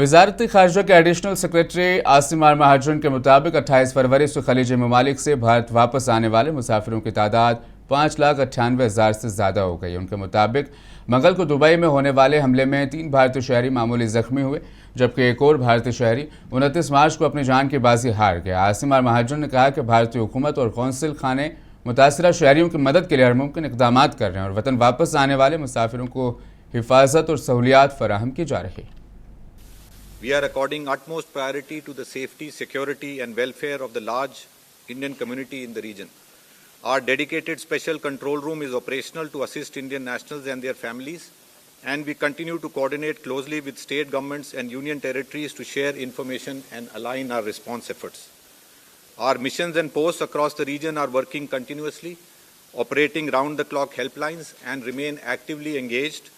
वजारत ख़ारजा के additional secretary Asim are महाजन के मुताबिक 28 फरवरी से खलीज ममालिक से भारत वापस आने वाले मुसाफिरों की तादाद 5,98,000 से ज़्यादा हो गई। उनके मुताबिक मंगल को दुबई में होने वाले हमले में 3 भारतीय शहरी मामूली जख्मी हुए, जबकि एक और भारतीय शहरी 29 मार्च को अपनी जान की बाजी हार गया। आसिम आर महाजन ने कहा कि भारतीय हुकूमत और कौंसिल खाने मुतासरा शहरियों की मदद के लिए हर मुमकिन इकदाम कर रहे हैं और वतन वापस आने वाले मुसाफिरों को हिफाजत और सहूलियात फराहम की जा रही है। We are according utmost priority to the safety, security and welfare of the large Indian community in the region. Our dedicated special control room is operational to assist Indian nationals and their families, and we continue to coordinate closely with state governments and union territories to share information and align our response efforts. Our missions and posts across the region are working continuously, operating round-the-clock helplines and remain actively engaged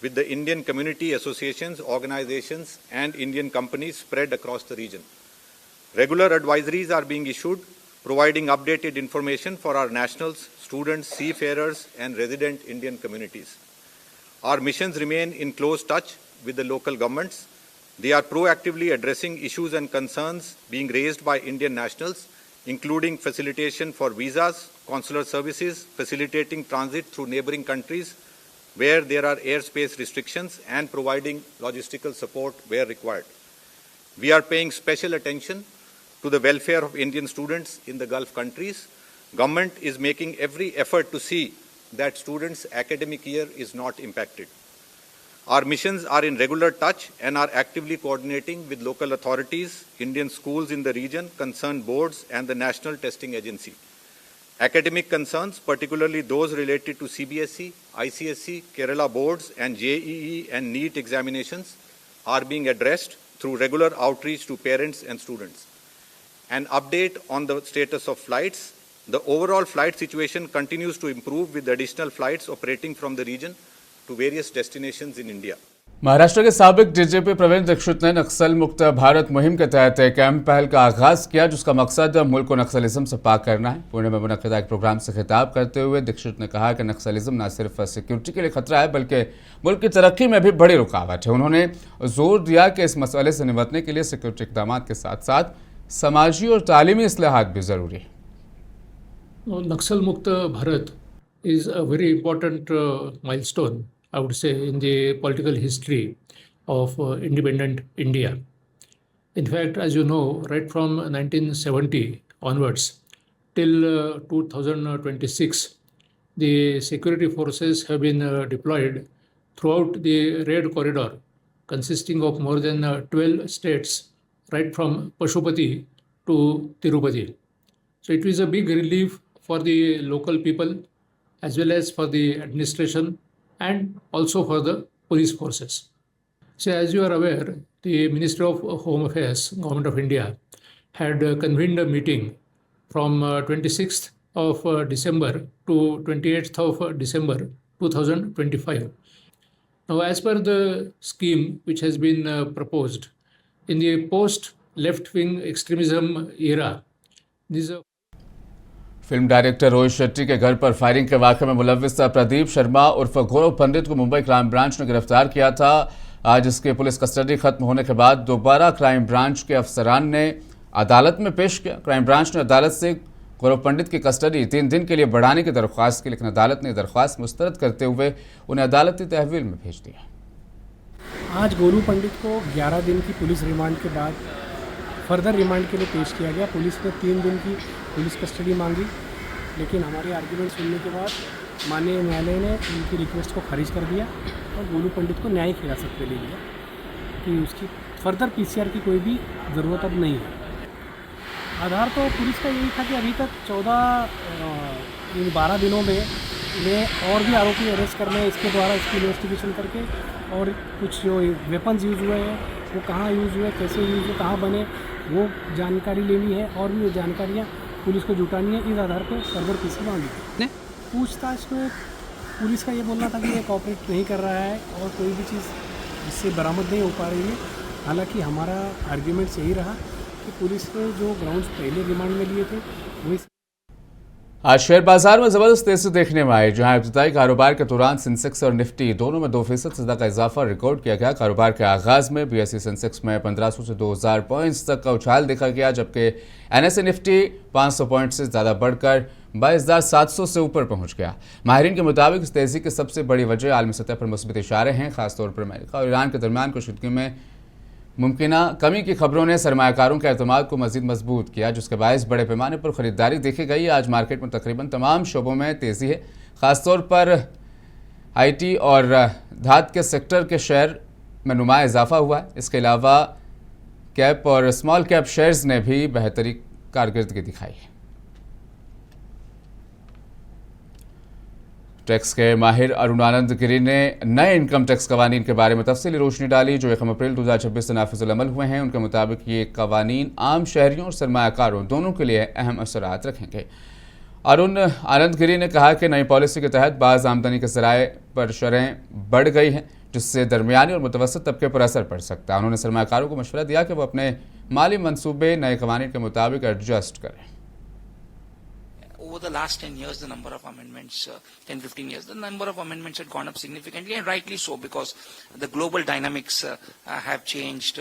with the Indian community associations, organizations and Indian companies spread across the region. Regular advisories are being issued, providing updated information for our nationals, students, seafarers and resident Indian communities. Our missions remain in close touch with the local governments. They are proactively addressing issues and concerns being raised by Indian nationals, including facilitation for visas, consular services, facilitating transit through neighboring countries where there are airspace restrictions and providing logistical support where required. We are paying special attention to the welfare of Indian students in the Gulf countries. Government is making every effort to see that students' academic year is not impacted. Our missions are in regular touch and are actively coordinating with local authorities, Indian schools in the region, concerned boards and the National Testing Agency. Academic concerns, particularly those related to CBSE, ICSE, Kerala boards and JEE and NEET examinations are being addressed through regular outreach to parents and students. An update on the status of flights. The overall flight situation continues to improve with additional flights operating from the region to various destinations in India. Maharashtra के साबिक DGP Praveen Dixit ने नक्सल मुक्त भारत मुहिम के तहत एक अहम पहल का आगाज किया, जिसका मकसद मुल्क को नक्सलिज्म से पाक करना है। पुणे में मुनक्किदा एक प्रोग्राम से खिताब करते हुए दीक्षित ने कहा कि नक्सलिज्म न सिर्फ सिक्योरिटी के लिए खतरा है बल्कि मुल्क की तरक्की में भी बड़ी रुकावट है। उन्होंने जोर दिया कि इस मसले से निपटने के लिए सिक्योरिटी इकदाम के साथ साथ समाजी और तालीमी इस्लाहात भी ज़रूरी है। नक्सल मुक्त Bharat is a very important milestone, I would say, in the political history of independent India. In fact, as you know, right from 1970 onwards till 2026, the security forces have been deployed throughout the Red Corridor, consisting of more than 12 states, right from Pashupati to Tirupati. So it was a big relief for the local people as well as for the administration and also for the police forces. So as you are aware, the Ministry of Home Affairs, Government of India, had convened a meeting from 26th of December to 28th of December 2025. Now, as per the scheme which has been proposed, in the post-left-wing extremism era, these are film director Rohit Shetty के घर पर firing के वाक़े में मुलव्विस प्रदीप शर्मा उर्फ गौरव पंडित को Mumbai crime branch ने गिरफ्तार किया था। आज इसके पुलिस कस्टडी खत्म होने के बाद दोबारा क्राइम ब्रांच के अफसरान ने अदालत में पेश किया। क्राइम ब्रांच ने अदालत से गौरव पंडित की कस्टडी 3 दिन के लिए बढ़ाने की दरख्वास्त की, लेकिन अदालत ने दरख्वास्त मुस्तरद करते हुए उन्हें अदालती तहवील में भेज दिया। आज गौरव पंडित को 11 दिन की पुलिस रिमांड के बाद फर्दर रिमांड के लिए पेश किया गया। पुलिस ने 3 दिन की पुलिस कस्टडी मांगी, लेकिन हमारे आर्ग्यूमेंट सुनने के बाद माननीय न्यायालय ने उनकी रिक्वेस्ट को खारिज कर दिया और गौरव पंडित को न्यायिक हिरासत में ले लिया कि उसकी फर्दर पीसीआर की कोई भी ज़रूरत अब नहीं है। आधार तो पुलिस का यही था कि अभी तक 12 दिनों में और भी आरोपी अरेस्ट करने, इसके द्वारा इसकी इन्वेस्टिगेशन करके और कुछ जो वेपन्स यूज़ हुए हैं वो कहाँ यूज़ हुए, कैसे यूज़ हुए, कहाँ बने, वो जानकारी लेनी है और भी वो जानकारियाँ पुलिस को जुटानी है। इस आधार पर फर्दर पीसी मांगी। पूछताछ में पुलिस का ये बोलना था कि ये कोऑपरेट नहीं कर रहा है और कोई भी चीज़ इससे बरामद नहीं हो पा रही है। हालांकि हमारा आर्ग्यूमेंट यही रहा कि पुलिस ने जो ग्राउंड्स पहले रिमांड में लिए थे वही आज शेयर बाजार में जबरदस्त तेजी देखने में आई, जहां इब्तिदाई कारोबार के दौरान सेंसेक्स और निफ्टी दोनों में 2% से ज्यादा का इजाफा रिकॉर्ड किया गया। कारोबार के आगाज में बीएसई सेंसेक्स में 1500 से 2000 पॉइंट्स तक का उछाल देखा गया, जबकि एनएसई निफ्टी 500 पॉइंट से ज्यादा बढ़कर 22,700 से ऊपर पहुंच गया। माहिरीन के मुताबिक इस तेजी की सबसे बड़ी वजह आलमी सतह पर मुस्बत इशारे हैं। खासतौर पर अमेरिका और ईरान के दरमियान कशीदगी में मुमकिना कमी की खबरों ने सरमायाकारों के एतमाद को मजीद मजबूत किया, जिसके बायस बड़े पैमाने पर खरीदारी देखी गई। आज मार्केट में तकरीबन तमाम शोबों में तेज़ी है। ख़ासतौर पर आईटी और धात के सेक्टर के शेयर में नुमाया इजाफा हुआ है। इसके अलावा कैप और स्मॉल कैप शेयर्स ने भी बेहतरी कारकर्दगी दिखाई है। टैक्स के माहिर अरुण आनंद गिरी ने नए इनकम टैक्स कवानीन के बारे में तफसीली रोशनी डाली, जो 1 अप्रैल 2026 से नाफिजुल अमल हुए हैं। उनके मुताबिक ये कवानीन आम शहरियों और सरमायाकारों दोनों के लिए अहम असरात रखेंगे। अरुण आनंद गिरी ने कहा कि नई पॉलिसी के तहत बाज़ आमदनी के ज़राए पर शरह बढ़ गई हैं, जिससे दरमियानी और मुतवसत तबके पर असर पड़ सकता है। उन्होंने सरमायाकारों को मशवरा दिया कि वो अपने माली मनसूबे नए कवानीन के मुताबिक एडजस्ट करें। Over the last 10 years, the number of amendments, 10-15 years, the number of amendments had gone up significantly, and rightly so, because the global dynamics have changed,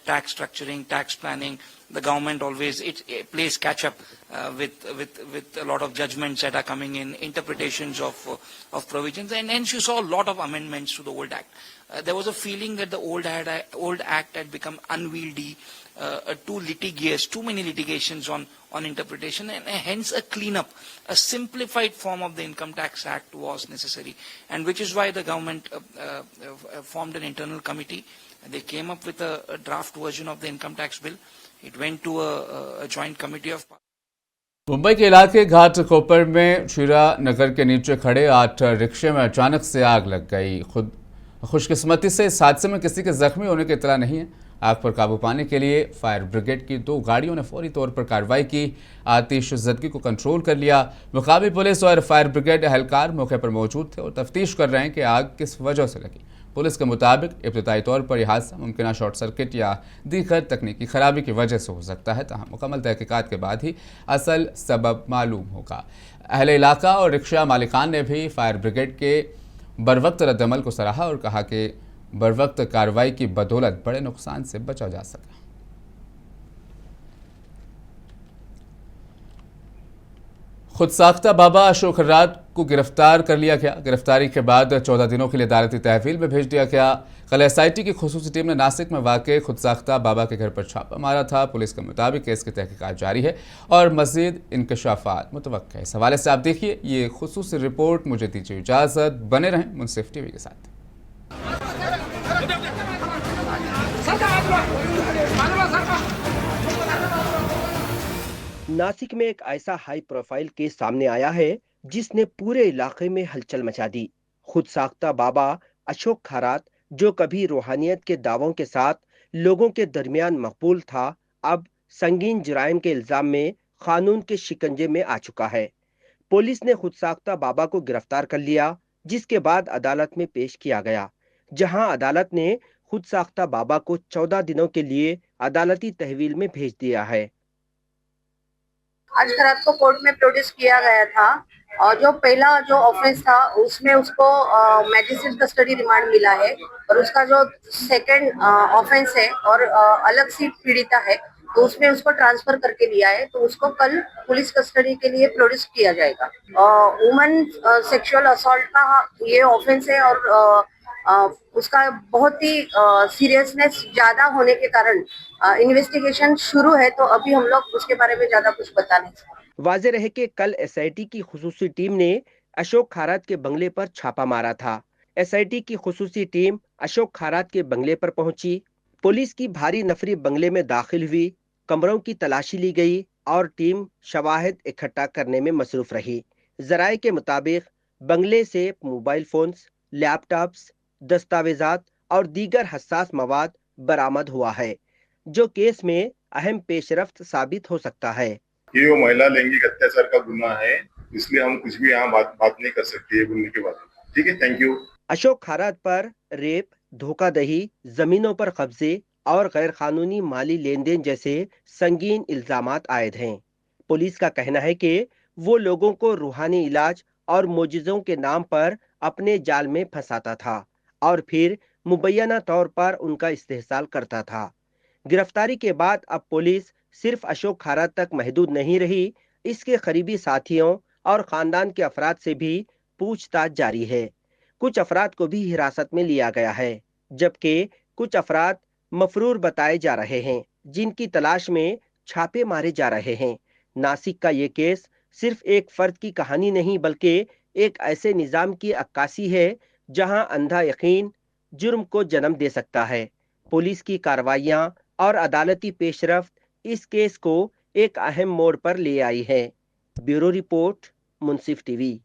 tax structuring, tax planning. The government always it plays catch up with a lot of judgments that are coming in, interpretations of provisions, and hence you saw a lot of amendments to the old act. There was a feeling that the old act had become unwieldy, too litigious, too many litigations on interpretation, and hence a cleanup, a simplified form of the Income Tax Act was necessary, and which is why the government formed an internal committee. They came up with a draft version of the income tax bill. It went to a joint committee of Mumbai के इलाके घाट कोपर में शीरा नगर के नीचे खड़े 8 रिक्शे में अचानक से आग लग गई। खुशकिस्मती से इस हादसे में किसी के जख्मी होने की इतला नहीं है। आग पर काबू पाने के लिए फायर ब्रिगेड की 2 गाड़ियों ने फौरी तौर पर कार्रवाई की, आतिशज़दगी को कंट्रोल कर लिया। मुकामी पुलिस और फायर ब्रिगेड एहलकार मौके पर मौजूद थे और तफ्तीश कर रहे हैं कि आग किस वजह से लगी। पुलिस के मुताबिक इब्तिदाई तौर पर यह हादसा मुमकिन शॉर्ट सर्किट या दीगर तकनीकी खराबी की वजह से हो सकता है, तहम मुकम्मल तहकीकात के बाद ही असल सबब मालूम होगा। अहले इलाका और रिक्शा मालिकान ने भी फायर ब्रिगेड के बरवक्त रद्दमल को सराहा और कहा कि बरवक्त कार्रवाई की बदौलत बड़े नुकसान से बचा जा सका। खुद साख्ता बाबा अशोक खर्रात को गिरफ्तार कर लिया गया। गिरफ्तारी के बाद 14 दिनों के लिए अदालती तहवील में भेज दिया गया। कल एसआईटी की खुसूसी टीम ने नासिक में वाक़े खुद साख्ता बाबा के घर पर छापा मारा था। पुलिस के मुताबिक केस की तहकीकात जारी है और मज़ीद इंकशाफात मुतवक्का है। इस हवाले से आप देखिए ये खुसूसी रिपोर्ट। मुझे दीजिए इजाज़त, बने रहें मुनसिफ टीवी के साथ। नासिक में एक ऐसा हाई प्रोफाइल केस सामने आया है जिसने पूरे इलाके में हलचल मचा दी। खुद साख्ता बाबा अशोक खर्रात, जो कभी रूहानियत के दावों के साथ लोगों के दरमियान मकबूल था, अब संगीन जुराइम के इल्जाम में कानून के शिकंजे में आ चुका है। पुलिस ने खुद साख्ता बाबा को गिरफ्तार कर लिया, जिसके बाद अदालत में पेश किया गया, जहां अदालत ने खुद साख्ता बाबा को 14 दिनों के लिए अदालती तहवील में भेज दिया है। आज खर्रात को कोर्ट में प्रोड्यूस किया गया था और जो पहला जो ऑफेंस था उसमें उसको मैजिस्ट्रेट कस्टडी रिमांड मिला है और उसका जो सेकंड ऑफेंस है और अलग सी पीड़िता है तो उसमें उसको ट्रांसफर करके लिया है, तो उसको कल पुलिस कस्टडी के लिए प्रोड्यूस किया जाएगा। वुमन सेक्सुअल असॉल्ट का ये ऑफेंस है और उसका बहुत ही सीरियसनेस ज्यादा होने के कारण इन्वेस्टिगेशन शुरू है, तो अभी हम लोग उसके बारे में ज्यादा कुछ बता नहीं सकते। वाज़ेह रहे कि कल एसआईटी की खुसूसी टीम ने अशोक खर्रात के बंगले पर छापा मारा था। एसआईटी की खुसूसी टीम अशोक खर्रात के बंगले पर पहुंची। पुलिस की भारी नफरी बंगले में दाखिल हुई, कमरों की तलाशी ली गई और टीम शवाहिद इकट्ठा करने में मसरूफ रही। जराये के मुताबिक बंगले से मोबाइल फोन्स, लैपटॉप्स, दस्तावेजात और दीगर हसास मवाद बरामद हुआ है, जो केस में अहम पेशरफ्त साबित हो सकता है। ये महिला लैंगिक अत्याचार का गुनाह है, इसलिए हम कुछ भी यहाँ बात नहीं कर सकते ये बोलने के बाद। ठीक है, थैंक यू। अशोक खर्रात पर रेप, धोखाधड़ी, जमीनों पर कब्जे और गैर कानूनी माली लेन देन जैसे संगीन इल्जामात आयद हैं। पुलिस का कहना है कि वो लोगों को रूहानी इलाज और मोजिज़ों के नाम पर अपने जाल में फंसाता था और फिर मुबैना तौर पर उनका इस्तेहसाल करता था। गिरफ्तारी के बाद अब पुलिस सिर्फ अशोक खारात तक महदूद नहीं रही, इसके करीबी साथियों और खानदान के अफराद से भी पूछताछ जारी है। कुछ अफराद को भी हिरासत में लिया गया है, जबकि कुछ अफराद मफरूर बताए जा रहे हैं, जिनकी तलाश में छापे मारे जा रहे हैं। नासिक का ये केस सिर्फ एक फर्द की कहानी नहीं, बल्कि एक ऐसे निजाम की अक्कासी है जहां अंधा यकीन जुर्म को जन्म दे सकता है। पुलिस की कार्रवाइयां और अदालती पेशरफ्त इस केस को एक अहम मोड़ पर ले आई है। ब्यूरो रिपोर्ट, मुंसिफ टीवी।